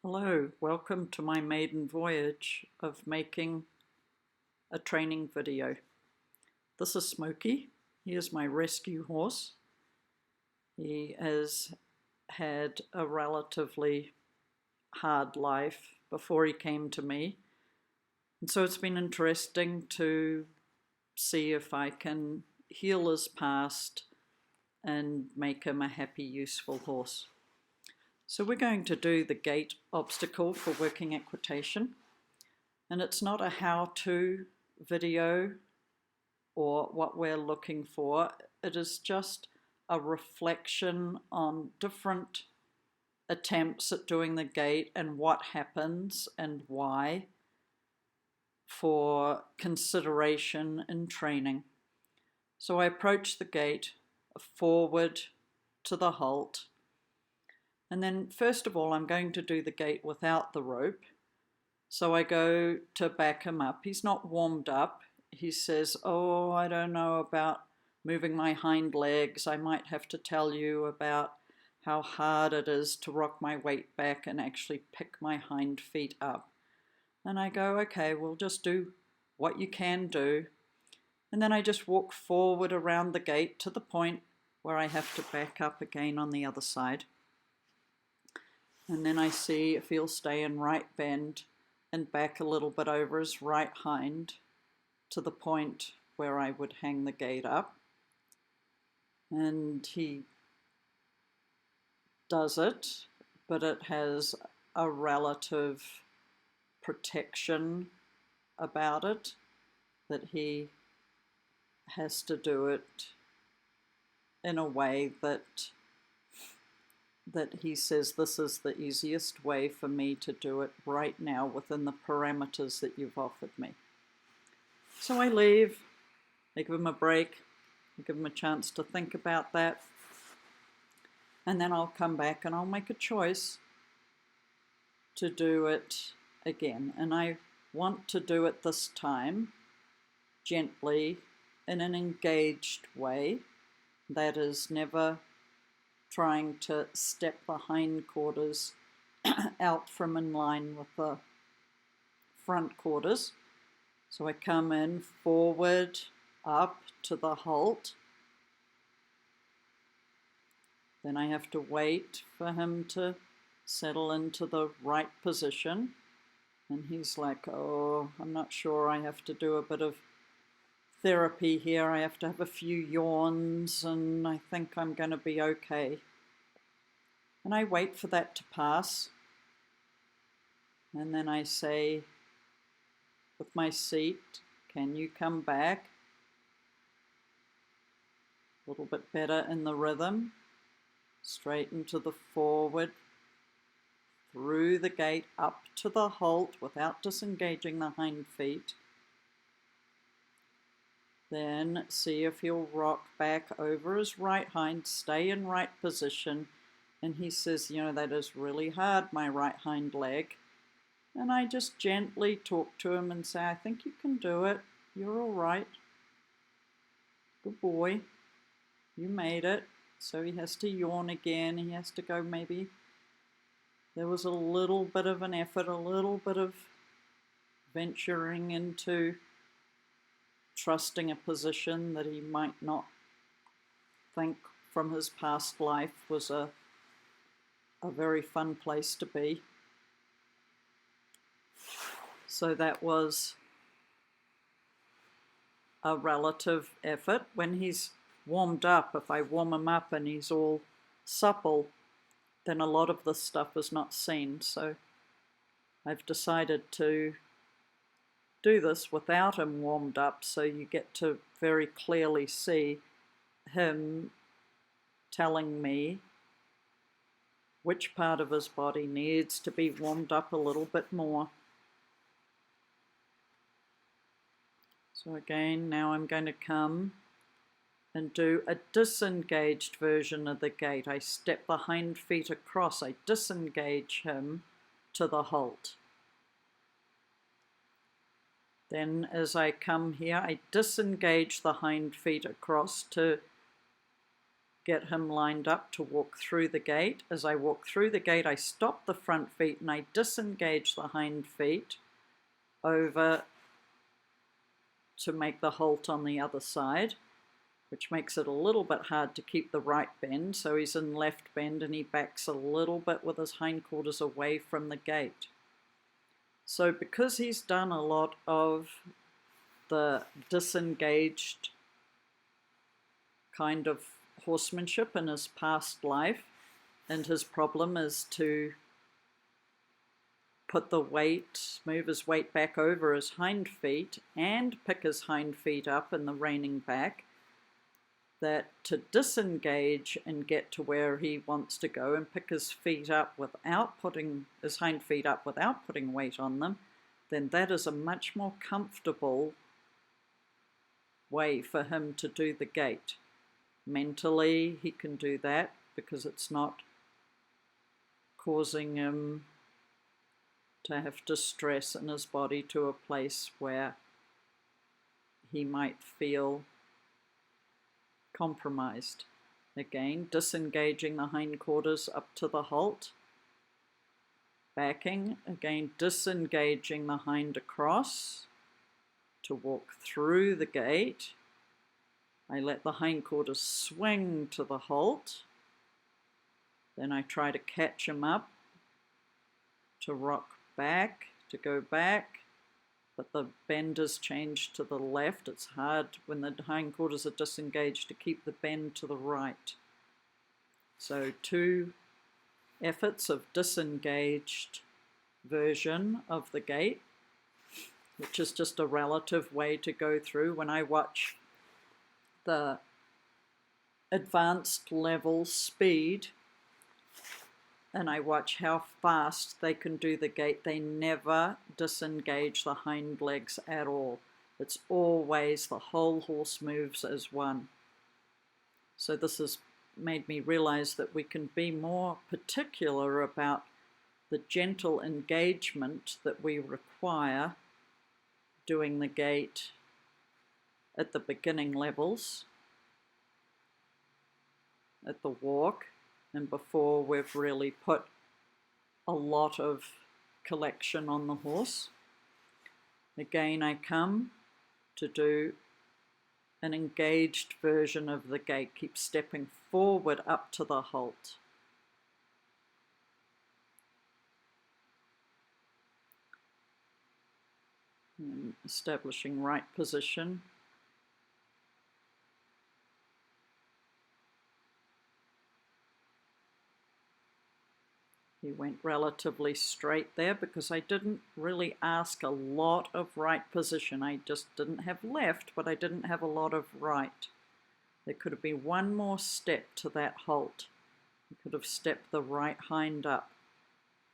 Hello, welcome to my maiden voyage of making a training video. This is Smokey. He is my rescue horse. He has had a relatively hard life before he came to me. And so it's been interesting to see if I can heal his past and make him a happy, useful horse. So we're going to do the gait obstacle for working equitation, and it's not a how-to video or what we're looking for. It is just a reflection on different attempts at doing the gait and what happens and why, for consideration in training. So I approach the gait forward to the halt. And then first of all, I'm going to do the gait without the rope. So I go to back him up. He's not warmed up. He says, "Oh, I don't know about moving my hind legs. I might have to tell you about how hard it is to rock my weight back and actually pick my hind feet up." And I go, "Okay, we'll just do what you can do." And then I just walk forward around the gate to the point where I have to back up again on the other side. And then I see if he'll stay in right bend and back a little bit over his right hind to the point where I would hang the gait up. And he does it, but it has a relative protection about it, that he has to do it in a way that he says, "This is the easiest way for me to do it right now within the parameters that you've offered me." So I leave, I give him a break, I give him a chance to think about that, and then I'll come back and I'll make a choice to do it again. And I want to do it this time gently, in an engaged way. That is, never trying to step the hindquarters out from in line with the front quarters. So I come in forward, up to the halt. Then I have to wait for him to settle into the right position. And he's like, "Oh, I'm not sure, I have to do a bit of therapy here. I have to have a few yawns and I think I'm going to be okay." And I wait for that to pass. And then I say, with my seat, "Can you come back a little bit better in the rhythm? Straighten to the forward, through the gate, up to the halt without disengaging the hind feet." Then see if he'll rock back over his right hind, stay in right position. And he says, "That is really hard, my right hind leg." And I just gently talk to him and say, "I think you can do it. You're all right. Good boy. You made it." So he has to yawn again. He has to go, maybe there was a little bit of an effort, a little bit of venturing into trusting a position that he might not think from his past life was a very fun place to be. So that was a relative effort. When he's warmed up, if I warm him up and he's all supple, then a lot of this stuff is not seen. So I've decided to do this without him warmed up, so you get to very clearly see him telling me which part of his body needs to be warmed up a little bit more. So again, now I'm going to come and do a disengaged version of the gait. I step the hind feet across, I disengage him to the halt. Then as I come here, I disengage the hind feet across to get him lined up to walk through the gate. As I walk through the gate, I stop the front feet and I disengage the hind feet over to make the halt on the other side, which makes it a little bit hard to keep the right bend. So he's in left bend and he backs a little bit with his hindquarters away from the gate. So because he's done a lot of the disengaged kind of horsemanship in his past life, and his problem is to put the weight, move his weight back over his hind feet and pick his hind feet up in the reining back, that to disengage and get to where he wants to go and pick his feet up without putting his hind feet up without putting weight on them, then that is a much more comfortable way for him to do the gait. Mentally, he can do that because it's not causing him to have distress in his body to a place where he might feel compromised. Again, disengaging the hindquarters up to the halt, backing, again disengaging the hind across to walk through the gate. I let the hindquarters swing to the halt, then I try to catch him up to rock back, to go back, but the bend is changed to the left. It's hard when the hindquarters are disengaged to keep the bend to the right. So 2 efforts of disengaged version of the gait, which is just a relative way to go through. When I watch the advanced level speed and I watch how fast they can do the gait, they never disengage the hind legs at all. It's always the whole horse moves as one. So this has made me realize that we can be more particular about the gentle engagement that we require doing the gait at the beginning levels, at the walk, and before we've really put a lot of collection on the horse. Again, I come to do an engaged version of the gait, keep stepping forward up to the halt. And establishing right position. He went relatively straight there because I didn't really ask a lot of right position. I just didn't have left, but I didn't have a lot of right. There could have been one more step to that halt. He could have stepped the right hind up.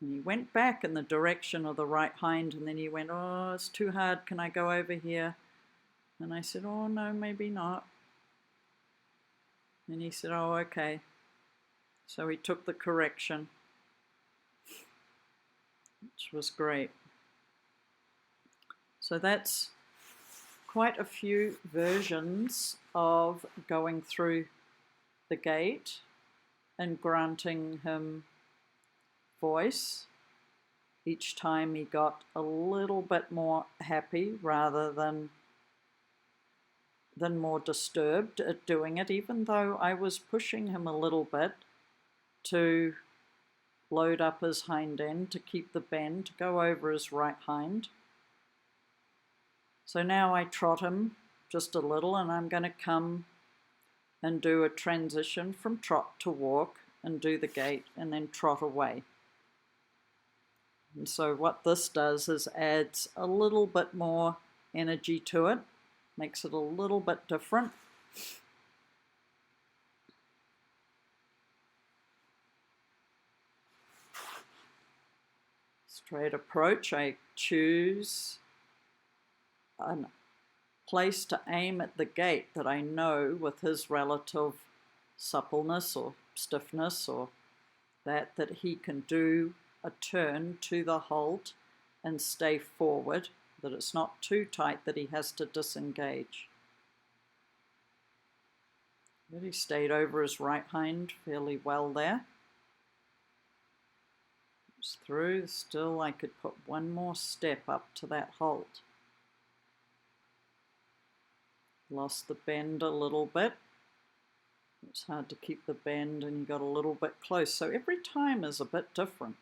And he went back in the direction of the right hind, and then he went, oh, it's too hard, can I go over here? And I said, oh, no, maybe not. And he said, oh, okay. So he took the correction, which was great. So that's quite a few versions of going through the gate and granting him voice. Each time he got a little bit more happy rather than more disturbed at doing it, even though I was pushing him a little bit to load up his hind end to keep the bend, to go over his right hind. So now I trot him just a little, and I'm going to come and do a transition from trot to walk and do the gait and then trot away. And so what this does is adds a little bit more energy to it, makes it a little bit different. Straight approach, I choose a place to aim at the gait that I know with his relative suppleness or stiffness or that he can do a turn to the halt and stay forward, that it's not too tight that he has to disengage. Really stayed over his right hind fairly well there. It's through, still I could put one more step up to that halt. Lost the bend a little bit. It's hard to keep the bend and you got a little bit close. So every time is a bit different.